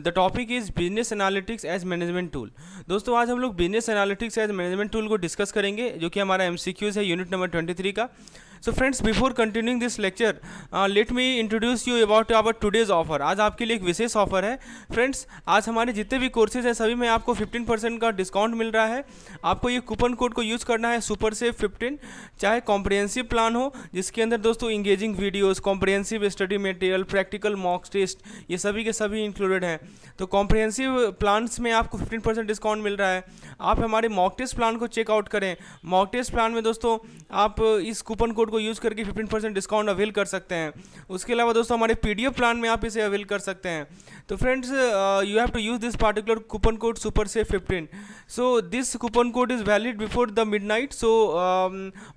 The topic is business analytics as management tool. दोस्तों आज हम लोग business analytics as management tool को डिस्कस करेंगे, जो कि हमारा MCQs है यूनिट नंबर 23 का। So friends, before continuing this lecture, let me introduce you about our today's offer. आज आपके लिए एक विशेष ऑफर है फ्रेंड्स। आज हमारे जितने भी कोर्सेज हैं सभी में आपको 15% का डिस्काउंट मिल रहा है। आपको ये कूपन कोड को यूज़ करना है, सुपर सेव 15। चाहे कॉम्प्रिहेंसिव प्लान हो जिसके अंदर दोस्तों engaging videos, comprehensive study material, practical mock test, ये सभी के सभी इंक्लूडेड हैं। तो कॉम्प्रिहेंसिव प्लान्स में आपको 15% डिस्काउंट मिल रहा है। आप हमारे मॉक टेस्ट प्लान को चेकआउट करें। मॉक टेस्ट प्लान में दोस्तों आप इस कूपन कोड को यूज़ करके 15% डिस्काउंट अवेल कर सकते हैं। उसके अलावा दोस्तों हमारे PDF प्लान में आप इसे अवेल कर सकते हैं। तो friends, you have to use this particular coupon code super save 15। So this coupon code is valid before the midnight, so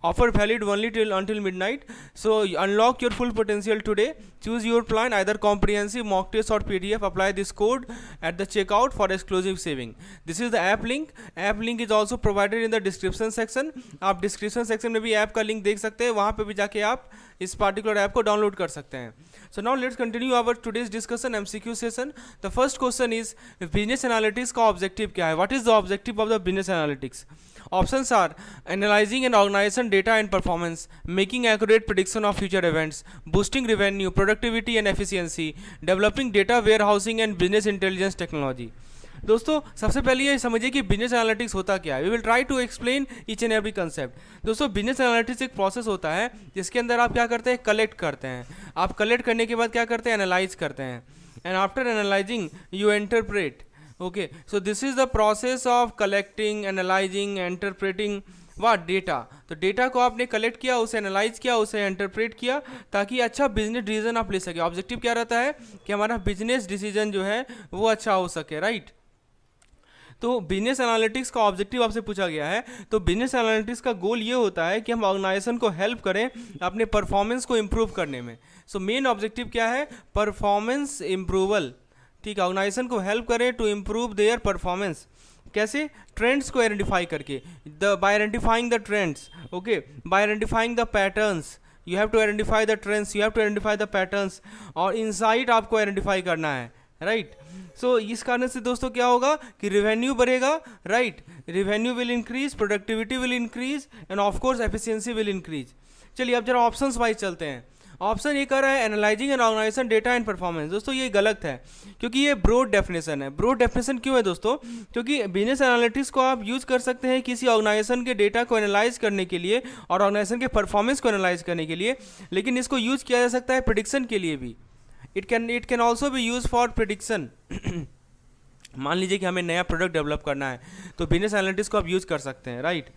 offer valid only until midnight. So unlock your full potential today. Choose your plan, either comprehensive, mock test or PDF. Apply this code at the checkout for exclusive saving. This is the app link. App link is also provided in the description section. आप description section में भी app का link देख सकते हैं, वहाँ पे भी जाके आप इस particular ऐप को डाउनलोड कर सकते हैं। So now let's continue our today's discussion, MCQ session. The first question is business analytics का objective क्या है? What is the objective of the business analytics? Options are analyzing an organization data and performance, making accurate prediction of future events, boosting revenue, productivity and efficiency, developing data warehousing and business intelligence technology. दोस्तों सबसे पहले ये समझिए कि business analytics होता क्या है। We will try to explain each and every concept. दोस्तों बिजनेस एनालिटिक्स एक प्रोसेस होता है जिसके अंदर आप क्या करते हैं, कलेक्ट करते हैं। आप कलेक्ट करने के बाद क्या करते हैं, एनालाइज करते हैं। And after analysing you interpret. Okay, so this is the process of collecting, analysing, interpreting what data. तो डेटा को आपने कलेक्ट किया, उसे एनालाइज किया, उसे इंटरप्रेट किया, ताकि अच्छा बिजनेस डिसीजन आप ले सके। ऑब्जेक्टिव क्या रहता है कि हमारा बिजनेस डिसीजन जो है वो अच्छा हो सके, राइट। तो बिजनेस एनालिटिक्स का ऑब्जेक्टिव आपसे पूछा गया है। तो बिजनेस एनालिटिक्स का गोल ये होता है कि हम ऑर्गेनाइजेशन को हेल्प करें अपने परफॉर्मेंस को इम्प्रूव करने में। सो मेन ऑब्जेक्टिव क्या है, परफॉर्मेंस इम्प्रूवल। ठीक है, ऑर्गेनाइजेशन को हेल्प करें टू इम्प्रूव देयर परफॉर्मेंस। कैसे? ट्रेंड्स को आइडेंटिफाई करके, by identifying the trends. Okay, by identifying the patterns. You have to identify the trends, you have to identify the patterns, और इनसाइट आपको identify करना है, right. सो इस कारण से दोस्तों क्या होगा कि रेवेन्यू बढ़ेगा, right. Revenue will increase, productivity will increase, end of course efficiency will increase. चलिए अब जरा ऑप्शंस वाइज चलते हैं। ऑप्शन ये कह रहा है analysing an organisation data and performance. दोस्तों ये गलत है, क्योंकि ये ब्रॉड डेफिनेशन है। ब्रॉड डेफिनेशन क्यों है दोस्तों? क्योंकि बिजनेस एनालिटिक्स को आप यूज कर सकते हैं किसी ऑर्गेनाइजेशन के डेटा को एनालाइज करने के लिए और ऑर्गेनाइजेशन के परफॉर्मेंस को एनालाइज करने के लिए, लेकिन इसको यूज किया जा सकता है प्रेडिक्शन के लिए भी। It can also be use for prediction. मान लीजिए कि हमें नया प्रोडक्ट डेवलप करना है, तो बिजनेस एनालिटिक्स को आप यूज़ कर सकते हैं, राइट।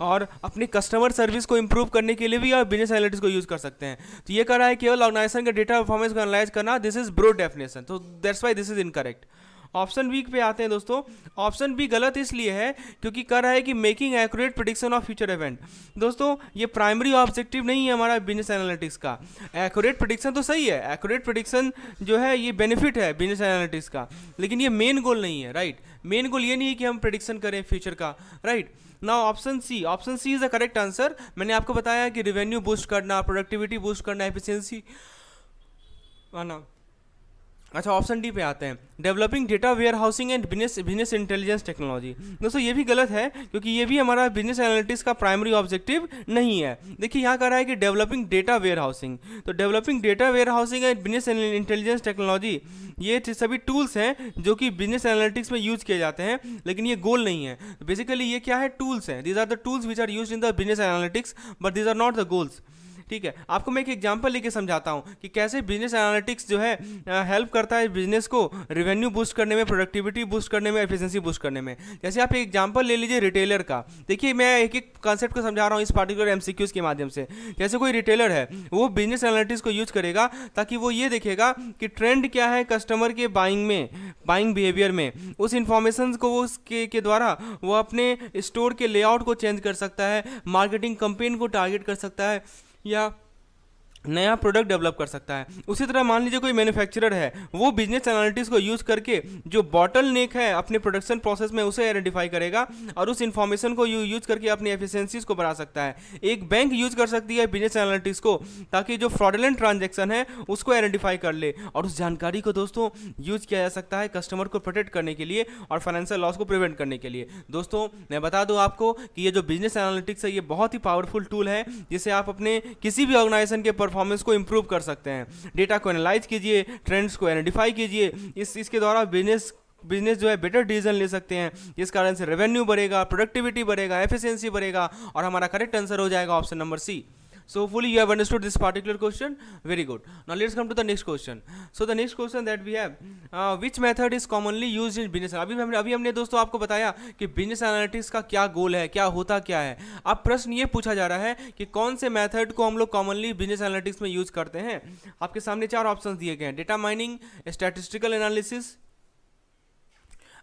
और अपनी कस्टमर सर्विस को इंप्रूव करने के लिए भी आप बिजनेस एनालिटिक्स को यूज़ कर सकते हैं। तो ये कह रहा है केवल ऑर्गेनाइजेशन के डेटा परफॉर्मेंस को एनालाइज करना, दिस इज ब्रॉड डेफिनेशन, तो that's why this is incorrect. Option B पे आते हैं दोस्तों। ऑप्शन बी गलत इसलिए है क्योंकि कह रहा है कि making accurate prediction of future event. दोस्तों ये प्राइमरी ऑब्जेक्टिव नहीं है हमारा बिजनेस एनालिटिक्स का। एक्यूरेट प्रेडिक्शन तो सही है, एक्यूरेट प्रेडिक्शन जो है ये बेनिफिट है बिजनेस एनालिटिक्स का, लेकिन ये मेन गोल नहीं है, राइट। मेन गोल ये नहीं है कि हम प्रेडिक्शन करें फ्यूचर का, right. Now option C is the correct answer. मैंने आपको बताया कि रेवेन्यू बूस्ट करना, प्रोडक्टिविटी बूस्ट करना, एफिशिएंसी आना। अच्छा, ऑप्शन डी पे आते हैं, developing data warehousing and business intelligence technology. दोस्तों ये भी गलत है, क्योंकि ये भी हमारा बिजनेस एनालिटिक्स का प्राइमरी ऑब्जेक्टिव नहीं है। देखिए यहाँ कह रहा है कि डेवलपिंग डेटा वेयर हाउसिंग, तो developing data warehousing and business intelligence technology ये सभी टूल्स हैं जो कि बिजनेस एनालिटिक्स में यूज किए जाते हैं, लेकिन ये गोल नहीं है। बेसिकली ये क्या है, टूल्स हैं। These are the tools which are use in the business analytics, but these are not the goals. ठीक है, आपको मैं एक एग्जांपल लेके समझाता हूँ कि कैसे बिजनेस एनालिटिक्स जो है हेल्प करता है बिजनेस को रेवेन्यू बूस्ट करने में, प्रोडक्टिविटी बूस्ट करने में, एफिशिएंसी बूस्ट करने में। जैसे आप एक एग्जांपल ले लीजिए रिटेलर का। देखिए मैं एक एक कॉन्सेप्ट को समझा रहा हूँ इस पार्टिकुलर MCQs के माध्यम से। जैसे कोई रिटेलर है, वो बिजनेस एनालिटिक्स को यूज करेगा ताकि वो ये देखेगा कि ट्रेंड क्या है कस्टमर के बाइंग बिहेवियर में। उस इंफॉर्मेशन को उसके द्वारा वो अपने स्टोर के लेआउट को चेंज कर सकता है, मार्केटिंग कैंपेन को टारगेट कर सकता है, या नया प्रोडक्ट डेवलप कर सकता है। उसी तरह मान लीजिए कोई मैन्युफैक्चरर है, वो बिजनेस एनालिटिक्स को यूज करके जो बॉटल नेक है अपने प्रोडक्शन प्रोसेस में उसे आइडेंटिफाई करेगा और उस इन्फॉर्मेशन को यूज करके अपनी एफिशिएंसीज को बढ़ा सकता है। एक बैंक यूज कर सकती है बिजनेस एनालिटिक्स को ताकि जो फ्रॉडुलेंट ट्रांजेक्शन है उसको आइडेंटिफाई कर ले, और उस जानकारी को दोस्तों यूज किया जा सकता है कस्टमर को प्रोटेक्ट करने के लिए और फाइनेंशियल लॉस को प्रिवेंट करने के लिए। दोस्तों मैं बता दूं आपको कि ये जो बिजनेस एनालिटिक्स है ये बहुत ही पावरफुल टूल है जिसे आप अपने किसी भी ऑर्गेनाइजेशन के परफॉर्मेंस को इंप्रूव कर सकते हैं। डेटा को एनालाइज कीजिए, ट्रेंड्स को आइडेंटिफाई कीजिए, इसके द्वारा बिजनेस जो है बेटर डिसीजन ले सकते हैं, जिस कारण से रेवेन्यू बढ़ेगा, प्रोडक्टिविटी बढ़ेगा, एफिशिएंसी बढ़ेगा, और हमारा करेक्ट आंसर हो जाएगा option number C. So hopefully you have understood this particular question. Very good. Now let's come to the next question. So the next question that we have, which method is commonly used in business? अभी हमने दोस्तों आपको बताया कि business analytics का क्या गोल है, क्या होता क्या है। अब प्रश्न ये पूछा जा रहा है कि कौन से मेथड को हम लोग कॉमनली बिजनेस एनालिटिक्स में यूज करते हैं। आपके सामने 4 ऑप्शन दिए गए हैं: data mining, statistical analysis,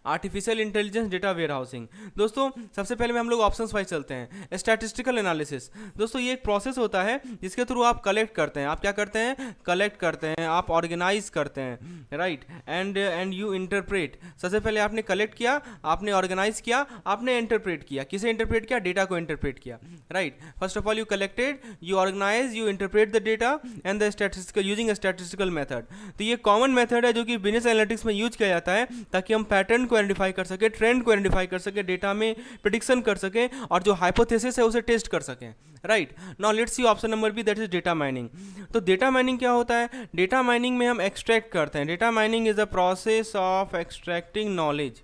artificial intelligence, data warehousing. दोस्तों सबसे पहले में हम लोग ऑप्शंस वाइज चलते हैं। स्टैटिस्टिकल एनालिसिस, दोस्तों ये एक प्रोसेस होता है जिसके थ्रू आप कलेक्ट करते हैं। आप क्या करते हैं? कलेक्ट करते हैं, आप ऑर्गेनाइज करते हैं, राइट, एंड यू इंटरप्रेट। सबसे पहले आपने कलेक्ट किया, आपने ऑर्गेनाइज किया, आपने इंटरप्रेट किया। किसे इंटरप्रेट किया? डेटा को इंटरप्रेट किया, right. First of all you collected, you organise, you interpret the data and the statistical using statistical method. तो ये कॉमन मेथड है जो कि बिजनेस एनालिटिक्स में यूज किया जाता है ताकि हम पैटर्न को आइडेंटिफाई कर सके, ट्रेंड को आइडेंटिफाई कर सके, डेटा में प्रेडिक्शन कर सके और जो हाइपोथेसिस है उसे टेस्ट कर सके, right. Now let's see option number B, that is data mining. तो डेटा माइनिंग क्या होता है? डेटा माइनिंग में हम एक्सट्रैक्ट करते हैं। Data mining is a process of extracting knowledge.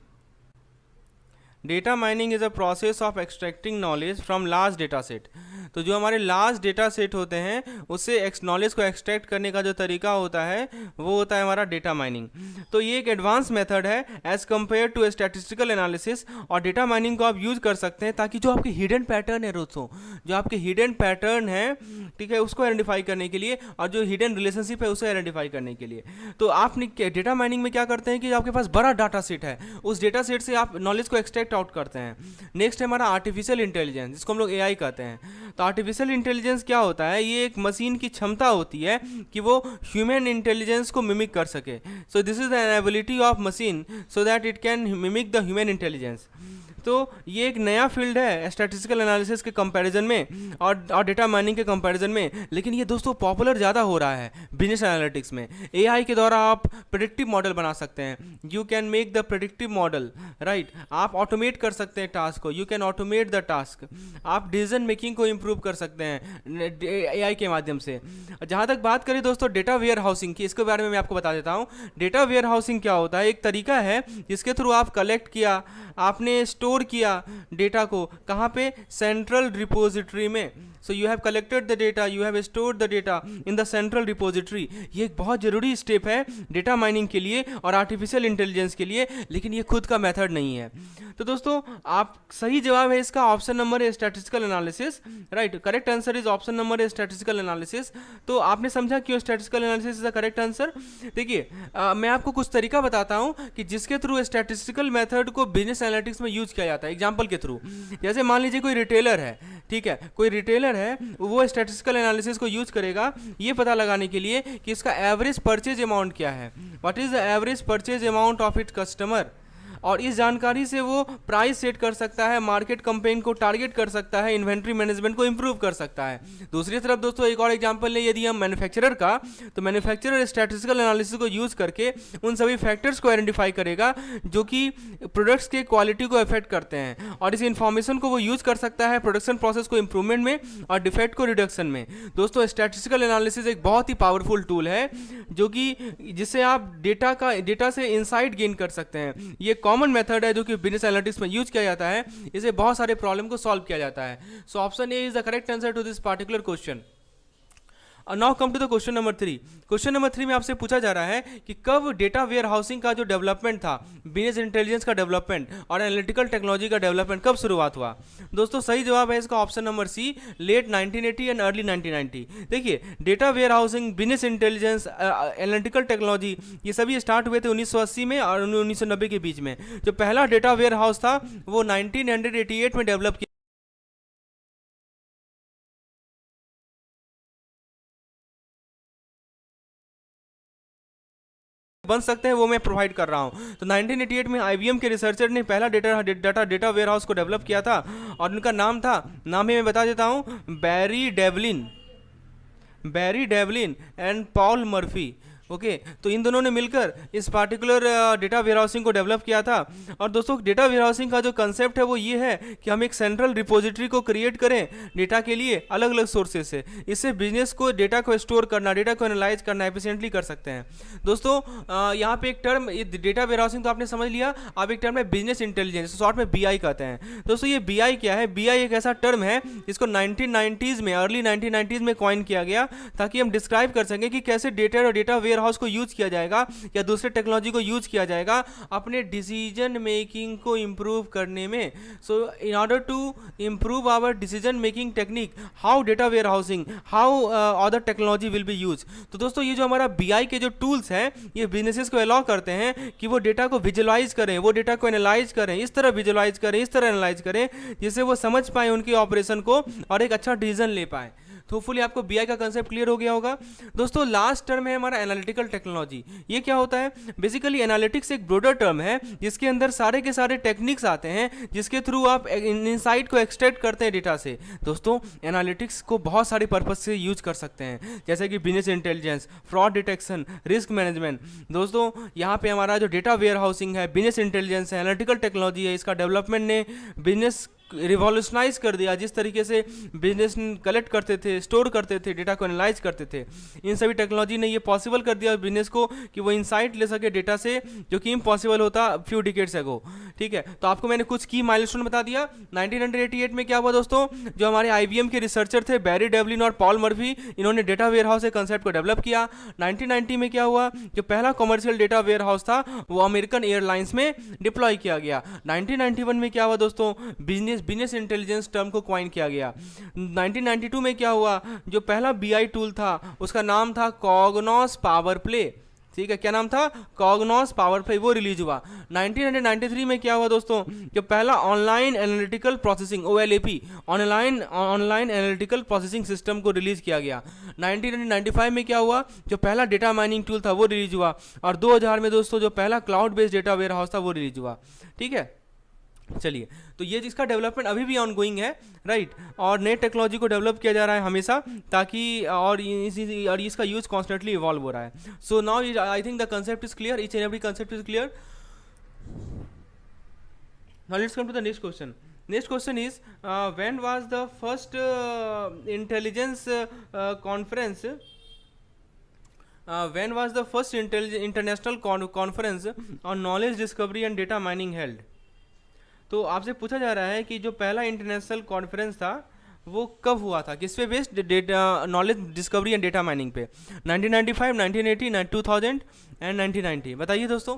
Data mining is a process of extracting knowledge from large data set. तो जो हमारे लार्ज डेटा सेट होते हैं उससे नॉलेज को एक्सट्रैक्ट करने का जो तरीका होता है वो होता है हमारा डेटा माइनिंग। तो ये एक एडवांस मेथड है as compare to statistical analysis, और डेटा माइनिंग को आप यूज कर सकते हैं ताकि जो आपके हिडन पैटर्न है दोस्तों, जो आपके हिडन पैटर्न है, ठीक है, उसको आइडेंटिफाई करने के लिए और जो हिडन रिलेशनशिप है उसे आइडेंटिफाई करने के लिए। तो आपने डेटा माइनिंग में क्या करते हैं कि आपके पास बड़ा डाटा सेट है, उस डेटा सेट से आप नॉलेज को एक्सट्रैक्ट आउट करते हैं। नेक्स्ट है हमारा आर्टिफिशियल इंटेलिजेंस, जिसको हम लोग एआई कहते हैं। तो आर्टिफिशियल इंटेलिजेंस क्या होता है? ये एक मशीन की क्षमता होती है कि वो ह्यूमन इंटेलिजेंस को मिमिक कर सके। सो this is the ability of machine so that it can mimic the human intelligence. तो ये एक नया फील्ड है स्टैटिस्टिकल एनालिसिस के कंपैरिजन में और डेटा माइनिंग के कंपैरिजन में, लेकिन ये दोस्तों पॉपुलर ज़्यादा हो रहा है बिजनेस एनालिटिक्स में। एआई के द्वारा आप प्रेडिक्टिव मॉडल बना सकते हैं, you can make the predictive model, right. आप ऑटोमेट कर सकते हैं टास्क को, you can automate the task. आप डिसीजन मेकिंग को इम्प्रूव कर सकते हैं एआई के माध्यम से। जहाँ तक बात करें दोस्तों डेटा वेयर हाउसिंग की, इसके बारे में मैं आपको बता देता हूँ। डेटा वेयर हाउसिंग क्या होता है? एक तरीका है जिसके थ्रू आप कलेक्ट किया, आपने स्टोर किया डेटा को, कहाँ पे? सेंट्रल रिपोजिटरी में। So you have collected the data, you have stored the data in the central repository. ये एक बहुत जरूरी स्टेप है डेटा माइनिंग के लिए और आर्टिफिशियल इंटेलिजेंस के लिए, लेकिन ये खुद का मेथड नहीं है। तो दोस्तों आप सही जवाब है इसका ऑप्शन नंबर है statistical analysis, right. Correct answer is option number है स्टैटिस्टिकल एनालिसिस। तो आपने समझा क्यों statistical analysis is the correct answer? देखिए मैं आपको कुछ तरीका बताता हूँ कि जिसके थ्रू स्टैटिस्टिकल मेथड को बिजनेस एनालिटिक्स में यूज किया जाता है। एग्जाम्पल के थ्रू, जैसे मान लीजिए कोई रिटेलर है, ठीक है, कोई रिटेलर है, वो स्टैटिस्टिकल एनालिसिस को यूज करेगा ये पता लगाने के लिए कि इसका एवरेज परचेज अमाउंट क्या है, what is the average purchase amount of it customer, और इस जानकारी से वो प्राइस सेट कर सकता है, मार्केट कंपेन को टारगेट कर सकता है, इन्वेंट्री मैनेजमेंट को इंप्रूव कर सकता है। दूसरी तरफ दोस्तों एक और एग्जांपल ले, यदि हम मैन्युफैक्चरर का, तो मैन्युफैक्चरर स्टैटिस्टिकल एनालिसिस को यूज करके उन सभी फैक्टर्स को आइडेंटिफाई करेगा जो कि प्रोडक्ट्स के क्वालिटी को अफेक्ट करते हैं, और इस इंफॉर्मेशन को वो यूज कर सकता है प्रोडक्शन प्रोसेस को इंप्रूवमेंट में और डिफेक्ट को रिडक्शन में। दोस्तों स्टैटिस्टिकल एनालिसिस एक बहुत ही पावरफुल टूल है जो कि जिससे आप डेटा से इंसाइट गेन कर सकते हैं। ये कॉमन मेथड है जो कि बिजनेस एनालिटिक्स में यूज किया जाता है, इसे बहुत सारे प्रॉब्लम को सॉल्व किया जाता है। So option A is the correct answer to this particular question. Now come to the question number 3। Question number 3 में आपसे पूछा जा रहा है कि कब डेटा वेयर हाउसिंग का जो डेवलपमेंट था, बिजनेस इंटेलिजेंस का डेवलपमेंट और एनालिटिकल टेक्नोलॉजी का डेवलपमेंट कब शुरुआत हुआ। दोस्तों सही जवाब है इसका option number C, late 1980 and early 1990। देखिए data warehousing, business intelligence, analytical technology ये सभी स्टार्ट हुए थे 1980 में और 1990 के बीच में। जो पहला डेटा वेयर हाउस था वो 1988 में डेवलप किया बन सकते हैं वो मैं प्रोवाइड कर रहा हूँ। तो 1988 में IBM के रिसर्चर ने पहला डेटा वेयर हाउस को डेवलप किया था और उनका नाम ही मैं बता देता हूँ, Barry Devlin and Paul Murphy. Okay तो इन दोनों ने मिलकर इस पार्टिकुलर डेटा वेयरहाउसिंग को डेवलप किया था। और दोस्तों डेटा वेयरहाउसिंग का जो कंसेप्ट है वो ये है कि हम एक सेंट्रल रिपोजिटरी को क्रिएट करें डेटा के लिए अलग अलग सोर्सेज से। इससे बिजनेस को डेटा को स्टोर करना, डेटा को एनालाइज करना एफिशिएंटली कर सकते हैं। दोस्तों यहाँ पे एक टर्म, डेटा वेयरहाउसिंग तो आपने समझ लिया, अब एक टर्म है बिजनेस इंटेलिजेंस, शॉर्ट में BI कहते हैं। दोस्तों ये BI क्या है? BI एक ऐसा टर्म है जिसको 1990s में, अर्ली 1990s में कॉइन किया गया ताकि हम डिस्क्राइब कर सकें कि कैसे डेटा और डेटा हाउस को यूज किया जाएगा या दूसरे टेक्नोलॉजी को यूज किया जाएगा अपने डिसीजन मेकिंग को इंप्रूव करने में। So in order to improve our decision making technique, how data warehousing, how other technology will be use. तो दोस्तों ये जो हमारा BI के जो टूल्स हैं ये बिजनेसेस को अलाउ करते हैं कि वो डेटा को विजुअलाइज करें, वो डेटा को एनालाइज करें, इस तरह विजुअलाइज करें, इस तरह एनालाइज करें जिससे वो समझ पाए उनके ऑपरेशन को और एक अच्छा डिसीजन ले पाए। तो होपफुली आपको BI का कंसेप्ट क्लियर हो गया होगा। दोस्तों लास्ट टर्म है हमारा एनालिटिकल टेक्नोलॉजी। ये क्या होता है? बेसिकली एनालिटिक्स एक ब्रॉडर टर्म है जिसके अंदर सारे के सारे टेक्निक्स आते हैं जिसके थ्रू आप इनसाइट को एक्सट्रैक्ट करते हैं डेटा से। दोस्तों एनालिटिक्स को बहुत सारे पर्पज से यूज कर सकते हैं जैसे कि business intelligence, fraud detection, risk management. दोस्तों यहाँ पे हमारा जो डेटा वेयर हाउसिंग है, बिजनेस इंटेलिजेंस है, एनालिटिकल टेक्नोलॉजी है, इसका डेवलपमेंट ने बिजनेस रिवॉल्यूशनाइज कर दिया। जिस तरीके से बिजनेस कलेक्ट करते थे, स्टोर करते थे, डेटा को एनालाइज करते थे, इन सभी टेक्नोलॉजी ने ये पॉसिबल कर दिया बिजनेस को कि वो इंसाइट ले सके डेटा से, जो कि इम्पॉसिबल होता फ्यू डिकेड्स अगो। ठीक है, तो आपको मैंने कुछ की माइलस्टोन बता दिया। 1988 में क्या हुआ दोस्तों? जो हमारे IBM के रिसर्चर थे बैरी डेवलिन और पॉल मर्फी, इन्होंने डेटा वेयर हाउस के कंसेप्ट को डेवलप किया। 1990 में क्या हुआ? जो पहला कमर्शियल डेटा वेयर हाउस था वो अमेरिकन एयरलाइंस में डिप्लॉय किया गया। 1991 में क्या हुआ दोस्तों? बिजनेस इंटेलिजेंस टर्म को क्वाइन किया गया। 1992 में क्या हुआ? जो पहला BI टूल था उसका नाम था कॉग्नोस पावर प्ले। ठीक है, क्या नाम था? कॉग्नोस पावर प्ले, वो रिलीज हुआ। 1993 में क्या हुआ दोस्तों? जो पहला online analytical processing OLAP, online analytical processing system को रिलीज किया गया। 1995 में क्या हुआ? जो पहला डेटा माइनिंग टूल था वो रिलीज हुआ। और 2000 में दोस्तों जो पहला cloud based data warehouse था वो रिलीज हुआ। ठीक है, चलिए, तो ये जिसका डेवलपमेंट अभी भी ऑनगोइंग है, राइट, और नए टेक्नोलॉजी को डेवलप किया जा रहा है हमेशा ताकि और इसका यूज कॉन्स्टेंटली इवॉल्व हो रहा है। So now I think the concept is clear, each and every concept is clear. Now let's come to the next question. Next question is when was the first intelligence conference? When was the first international conference on knowledge discovery and data mining held? तो आपसे पूछा जा रहा है कि जो पहला international conference था वो कब हुआ था, किस पे based? Data knowledge discovery and data mining पे। 1995, 1980, 2000 एंड 1990। बताइए दोस्तों।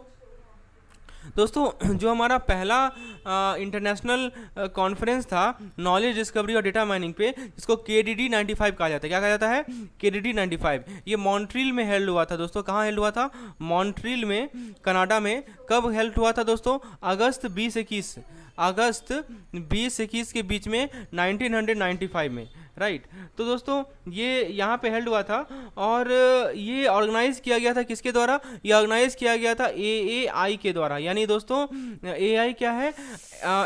दोस्तों जो हमारा पहला इंटरनेशनल कॉन्फ्रेंस था नॉलेज डिस्कवरी और डेटा माइनिंग पे, जिसको KDD 95 कहा जाता है। क्या कहा जाता है? KDD 95। ये मॉन्ट्रियल में हेल्ड हुआ था दोस्तों। कहाँ हेल्ड हुआ था? मॉन्ट्रियल में, कनाडा में। कब हेल्ड हुआ था दोस्तों? अगस्त 20-21 के बीच में 1995 में, राइट। तो दोस्तों ये यहाँ पे हेल्ड हुआ था और ये ऑर्गेनाइज किया गया था किसके द्वारा? ये ऑर्गेनाइज किया गया था AAI के द्वारा। यानी दोस्तों AI क्या है?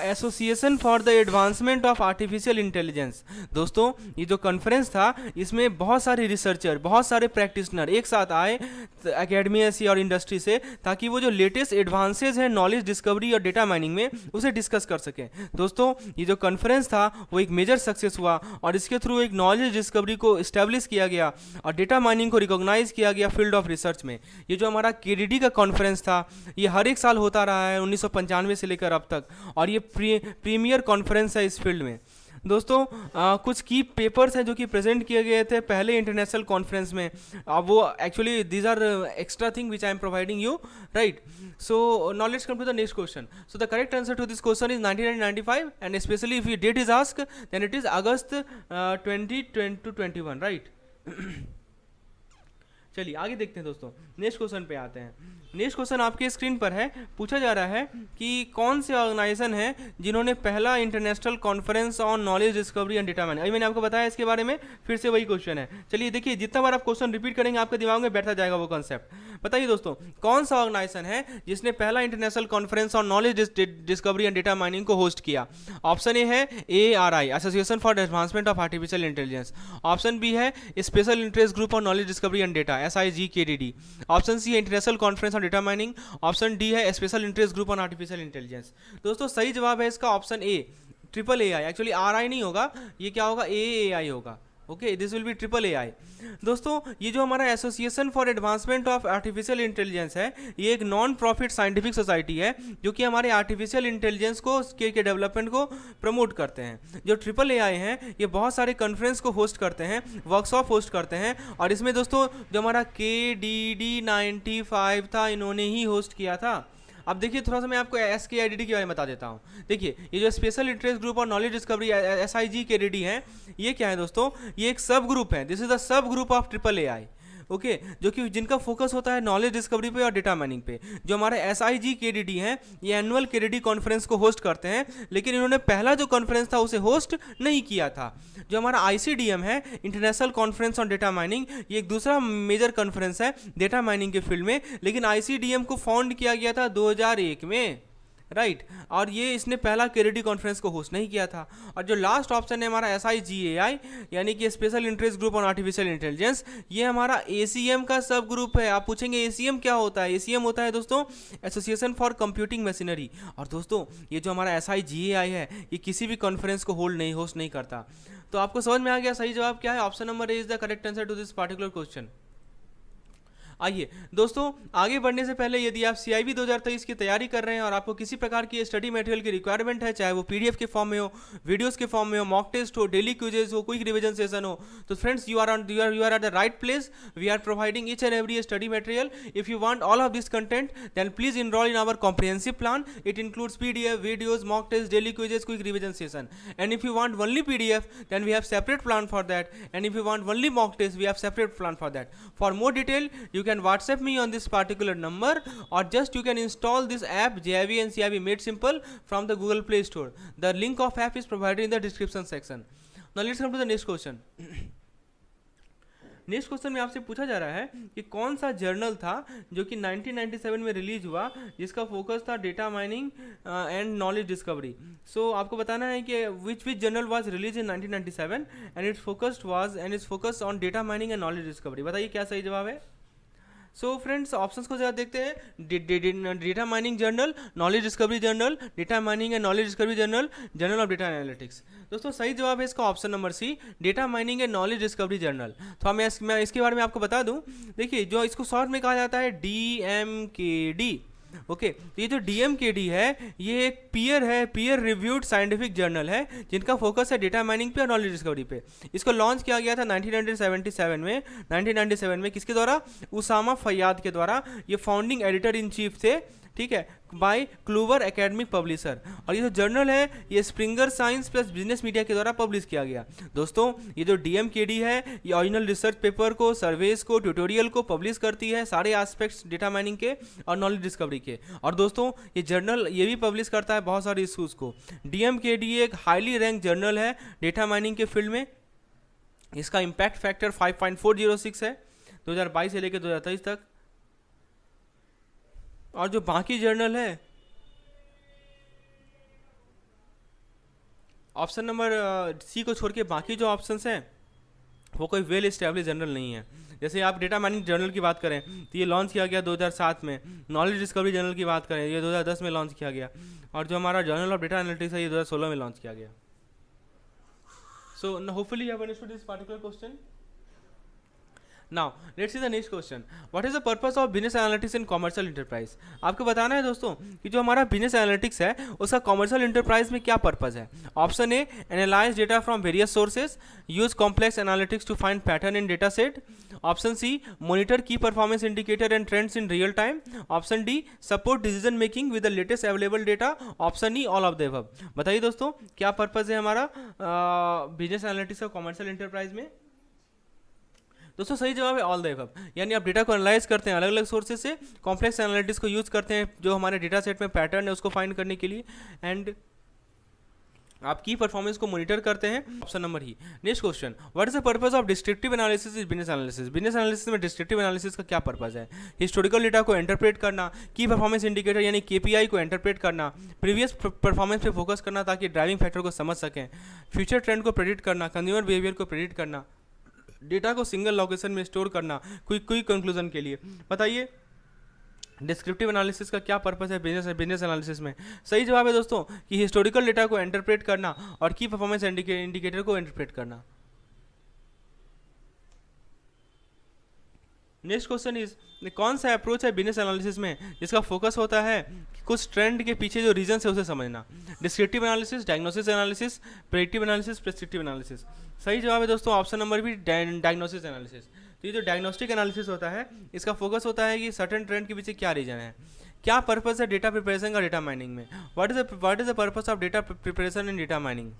Association for the advancement of artificial intelligence. दोस्तों ये जो कॉन्फ्रेंस था इसमें बहुत सारे रिसर्चर, बहुत सारे प्रैक्टिशनर एक साथ आए एकेडमिया से और इंडस्ट्री से, ताकि वो जो लेटेस्ट एडवांसेज हैं नॉलेज डिस्कवरी और डेटा माइनिंग में उसे डिस्कस कर सकें। दोस्तों ये जो कॉन्फ्रेंस था वो एक मेजर सक्सेस हुआ और इसके थ्रू एक नॉलेज डिस्कवरी को इस्टेब्लिश किया गया और डेटा माइनिंग को रिकॉग्नाइज किया गया फील्ड ऑफ रिसर्च में। ये जो हमारा KDD का कॉन्फ्रेंस था ये हर एक साल होता रहा है 1995 से लेकर अब तक, और ये प्रीमियर कॉन्फ्रेंस है इस फील्ड में। दोस्तों कुछ की पेपर्स हैं जो कि प्रेजेंट किए गए थे पहले इंटरनेशनल कॉन्फ्रेंस में। अब वो actually these are extra thing which I am providing you, right. So now let's come to the next question. So the correct answer to this question is 1995 and specially if date is ask then it is August 2021, right. चलिए आगे देखते हैं दोस्तों, next question पे आते हैं। Next question आपके screen पर है, पूछा जा रहा है कि कौन से ऑर्गेनाइजेशन है जिन्होंने पहला international conference on knowledge discovery and data mining, अभी मैंने आपको बताया इसके बारे में, फिर से वही क्वेश्चन है। चलिए देखिए, जितना बार आप क्वेश्चन रिपीट करेंगे आपके दिमाग में बैठता जाएगा वो कॉन्सेप्ट। बताइए दोस्तों, कौन सा ऑर्गेनाइजेशन है जिसने पहला international conference on knowledge discovery and data mining को होस्ट किया? ऑप्शन ए है ARI, association for advancement of artificial intelligence. Option B है special interest group on knowledge discovery and data, SIGKDD। Option C है international conference on data mining. Option D है special interest group on artificial intelligence. दोस्तों सही जवाब है इसका option A, AAAI। Actually RI नहीं होगा, ये क्या होगा, AAI होगा। Okay, this will be AAAI। दोस्तों ये जो हमारा association for advancement of artificial intelligence है, ये एक नॉन प्रॉफिट साइंटिफिक सोसाइटी है जो कि हमारे आर्टिफिशियल इंटेलिजेंस को के डेवलपमेंट को प्रमोट करते हैं। जो AAAI हैं ये बहुत सारे कॉन्फ्रेंस को होस्ट करते हैं, वर्कशॉप होस्ट करते हैं, और इसमें दोस्तों जो हमारा KDD 95 था, इन्होंने ही होस्ट किया था। अब देखिए थोड़ा सा मैं आपको SKIDD के बारे में बता देता हूँ। देखिए ये जो स्पेशल इंटरेस्ट ग्रुप और नॉलेज डिस्कवरी SIGKDD है, ये क्या है दोस्तों, ये एक सब ग्रुप है। This is the sub group of AAAI। Okay, जो कि जिनका फोकस होता है नॉलेज डिस्कवरी पे और डेटा माइनिंग पे। जो हमारे SIGKDD हैं, ये एनुअल KDD कॉन्फ्रेंस को होस्ट करते हैं, लेकिन इन्होंने पहला जो कॉन्फ्रेंस था उसे होस्ट नहीं किया था। जो हमारा ICDM है, international conference on data mining, ये एक दूसरा मेजर कॉन्फ्रेंस है डेटा माइनिंग के फील्ड में, लेकिन ICDM को फाउंड किया गया था 2001 में, राइट। और ये इसने पहला KDD कॉन्फ्रेंस को होस्ट नहीं किया था। और जो लास्ट ऑप्शन है हमारा SIGAI, यानी कि special interest group on artificial intelligence, ये हमारा ACM का सब ग्रुप है। आप पूछेंगे ACM क्या होता है? ACM होता है दोस्तों एसोसिएशन फॉर कंप्यूटिंग मशीनरी। और दोस्तों ये जो हमारा SIGAI है, ये किसी भी कॉन्फ्रेंस को होस्ट नहीं करता। तो आपको समझ में आ गया सही जवाब क्या है? Option number A is the correct answer to this particular question. आइए दोस्तों, आगे बढ़ने से पहले यदि आप CIB 2023 की तैयारी कर रहे हैं और आपको किसी प्रकार की स्टडी मटेरियल की रिक्वायरमेंट है, चाहे वो PDF के फॉर्म में हो, वीडियोस के फॉर्म में हो, मॉक टेस्ट हो, डेली क्विजेस हो, क्विक रिवीजन सेशन हो, तो friends you are at the right place. We are providing each and every study material. If you want all of this content, then please enroll in our comprehensive plan. It includes PDF, videos, mock tests, daily quizzes, quick revision session. And if you want only PDF, then we have separate plan for that. And if you want only mock test, we have separate plan for that. For more detail, you can WhatsApp me on this particular number, or just you can install this app JIB and CIB Made Simple from the Google Play Store. The link of app is provided in the description section. Now let's come to the next question. Next question में आपसे पूछा जा रहा है कि कौन सा journal था जो कि 1997 में रिलीज हुआ, जिसका फोकस था data mining and knowledge discovery. So आपको बताना है कि which journal was release in 1997 and its focus on data mining and knowledge discovery. बताइए क्या सही जवाब है? सो फ्रेंड्स ऑप्शंस को जरा देखते हैं। Data mining journal, knowledge discovery journal, data mining and knowledge discovery journal, journal of data analytics. दोस्तों सही जवाब है इसका option number C, data mining and knowledge discovery journal. तो मैं इसके बारे में आपको बता दूं। देखिए जो इसको शॉर्ट में कहा जाता है DMKD। ओके, तो ये जो DMKD है, ये एक पीयर रिव्यूड साइंटिफिक जर्नल है जिनका फोकस है डेटा माइनिंग पे और नॉलेज डिस्कवरी पे। इसको लॉन्च किया गया था 1997 में किसके द्वारा? उसामा फैयाद के द्वारा। ये फाउंडिंग एडिटर इन चीफ थे, ठीक है, बाय क्लूवर एकेडमिक पब्लिशर। और ये जो जर्नल है ये Springer science plus business media के द्वारा पब्लिश किया गया। दोस्तों ये जो DMKD है, ये ओरिजिनल रिसर्च पेपर को, सर्वेस को, ट्यूटोरियल को पब्लिश करती है, सारे एस्पेक्ट्स डेटा माइनिंग के और नॉलेज डिस्कवरी के। और दोस्तों ये जर्नल ये भी पब्लिश करता है बहुत सारे इशूज़ को। DMKD एक हाईली रैंक जर्नल है डेटा माइनिंग के फील्ड में। इसका इम्पैक्ट फैक्टर 5.406 है 2022 से लेकर 2023 तक। और जो बाकी जर्नल है, ऑप्शन नंबर सी को छोड़ के बाकी जो ऑप्शंस हैं वो कोई वेल एस्टैब्लिश जर्नल नहीं है। जैसे आप डेटा माइनिंग जर्नल की बात करें तो ये लॉन्च किया गया 2007 में। नॉलेज डिस्कवरी जर्नल की बात करें, ये 2010 में लॉन्च किया गया। और जो हमारा जर्नल ऑफ डेटा एनालिटिक्स है, ये 2016 में लॉन्च किया गया। So hopefully you have understood this particular question. Now let's see the next question. What is the purpose of business analytics in commercial enterprise? आपको बताना है दोस्तों कि जो हमारा बिजनेस एनालिटिक्स है उसका कॉमर्शियल इंटरप्राइज में क्या पर्पस है। Option A, analyse data from various sources, use complex analytics to find pattern in data set. Option C, monitor key performance indicator and trends in real time. Option D, support decision making with the latest available data. Option E, all of the above. बताइए दोस्तों क्या purpose है हमारा business analytics का commercial enterprise में। दोस्तों सही जवाब है ऑल द अबव, यानी आप डेटा को एनालाइज करते हैं अलग अलग सोर्सेज से, कॉम्प्लेक्स एनालिटिक्स को यूज़ करते हैं जो हमारे डेटा सेट में पैटर्न है उसको फाइंड करने के लिए, एंड आप की परफॉर्मेंस को मॉनिटर करते हैं। Option number he. Next question, what is the purpose of descriptive analysis is business analysis. Business analysis में डिस्क्रिप्टिव एनालिसिस का क्या पर्पस है? हिस्टोरिकल डेटा को इंटरप्रेट करना, की परफॉर्मेंस इंडिकेटर यानी केपीआई को इंटरप्रेट करना, प्रीवियस परफॉर्मेंस पे फोकस करना ताकि ड्राइविंग फैक्टर को समझ सकें, फ्यूचर ट्रेंड को प्रेडिक्ट करना, कंज्यूमर बिहेवियर को प्रेडिक्ट करना, डेटा को सिंगल लोकेशन में स्टोर करना, क्विक कंक्लूजन के लिए। बताइए डिस्क्रिप्टिव एनालिसिस का क्या पर्पस है बिजनेस एनालिसिस में? सही जवाब है दोस्तों कि हिस्टोरिकल डेटा को इंटरप्रेट करना और की परफॉर्मेंस इंडिकेटर को इंटरप्रेट करना। नेक्स्ट क्वेश्चन इज, कौन सा अप्रोच है बिजनेस एनालिसिस में जिसका फोकस होता है कुछ ट्रेंड के पीछे जो रीजन है उसे समझना? Descriptive analysis, diagnosis analysis, predictive analysis, prescriptive analysis. सही जवाब है दोस्तों ऑप्शन नंबर भी, डायग्नोसिस एनालिसिस। तो ये जो डायग्नोस्टिक एनालिसिस होता है इसका फोकस होता है कि सर्टेन ट्रेंड के पीछे क्या रीजन है। क्या पर्पस है डेटा प्रिपरेशन का डेटा माइनिंग में? What is the purpose of data preparation in data mining?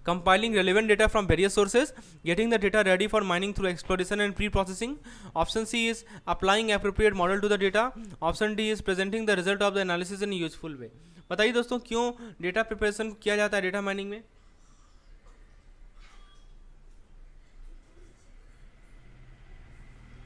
Compiling relevant data from various sources, getting the data ready for mining through exploration and pre-processing. Option C is applying appropriate model to the data. Option D is presenting the result of the analysis in a useful way. बताइए दोस्तों क्यों data preparation किया जाता है data mining में?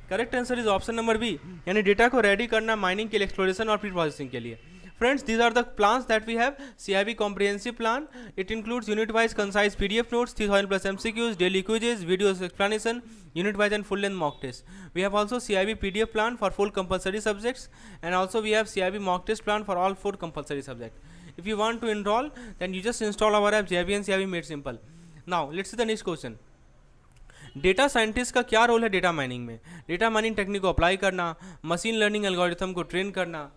Correct answer is option number B, यानी data को ready करना माइनिंग के लिए, एक्सप्लोरेशन और प्री प्रोसेसिंग के लिए। Friends, these are the plans that we have. CIB comprehensive plan. It includes unit-wise concise PDF notes, 3000 plus MCQs, daily quizzes, videos explanation, unit-wise and full-length mock test. We have also CIB PDF plan for full compulsory subjects, and also we have CIB mock test plan for all 4 compulsory subjects. If you want to enroll, then you just install our app JIB and CIB Made Simple. Now, let's see the next question. Data scientist का क्या role है data mining में? Data mining technique को apply करना, machine learning algorithm को train करना,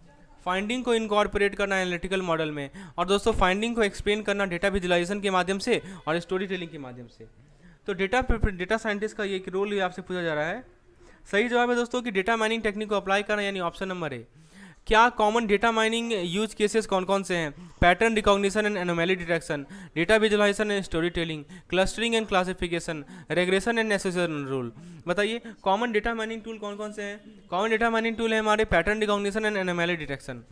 finding को incorporate करना एनालिटिकल मॉडल में, और दोस्तों फाइंडिंग को एक्सप्लेन करना डेटा विजुअलाइजेशन के माध्यम से और स्टोरी टेलिंग के माध्यम से। तो डेटा साइंटिस्ट का ये रोल आपसे पूछा जा रहा है। सही जवाब है दोस्तों कि डेटा माइनिंग टेक्निक को अप्लाई करना, यानी ऑप्शन नंबर ए। क्या common data mining use cases कौन कौन से हैं? Pattern recognition and anomaly detection, data visualisation and story telling, clustering and classification, regression and association rule. बताइए कॉमन डेटा माइनिंग टूल कौन कौन से हैं? कॉमन डेटा माइनिंग टूल है हमारे pattern recognition and anomaly detection.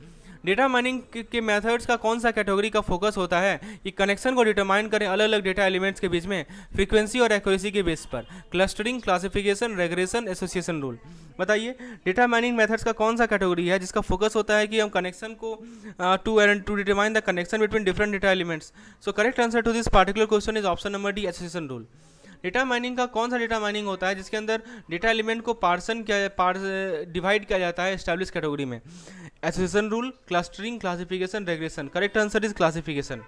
Data mining के methods का कौन सा कैटेगरी का फोकस होता है कि कनेक्शन को डिटरमाइन करें अलग अलग डेटा एलिमेंट्स के बीच में फ्रीक्वेंसी और एक्यूरेसी के बेस पर, clustering, classification, regression, association rule. बताइए डेटा माइनिंग मेथड्स का कौन सा कैटेगरी है जिसका फोकस होता है कि हम कनेक्शन को to determine the connection between different data elements. So correct answer to this particular question is option number D, association rule. Data mining का कौन सा डेटा माइनिंग होता है जिसके अंदर डेटा एलिमेंट को डिवाइड किया जाता है एस्टैब्लिश कैटेगरी में? Association rule, clustering, classification, regression. Correct answer is classification.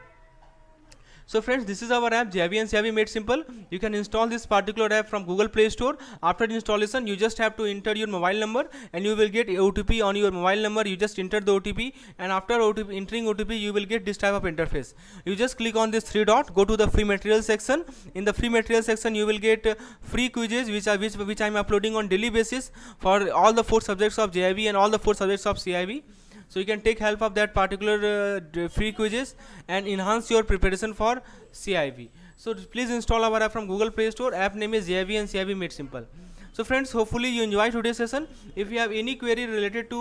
So friends, this is our app JIB and CIB Made Simple. You can install this particular app from Google Play Store. After installation, you just have to enter your mobile number and you will get OTP on your mobile number. You just enter the OTP, and after entering OTP, you will get this type of interface. You just click on this 3 dot, go to the free material section. In the free material section, you will get free quizzes which I am uploading on daily basis for all the 4 subjects of JIB and all the 4 subjects of CIB. So you can take help of that particular free quizzes and enhance your preparation for CIB. So please install our app from Google Play Store. App name is JIB and CIB Made Simple. So friends, hopefully you enjoy today's session. If you have any query related to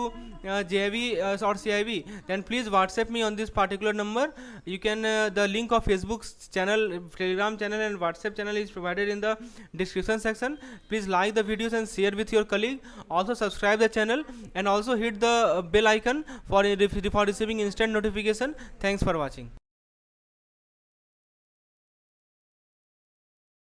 JIB or CIB, then please WhatsApp me on this particular number. You can the link of Facebook channel, Telegram channel and WhatsApp channel is provided in the description section. Please like the videos and share with your colleague. Also subscribe the channel and also hit the bell icon for receiving instant notification. Thanks for watching.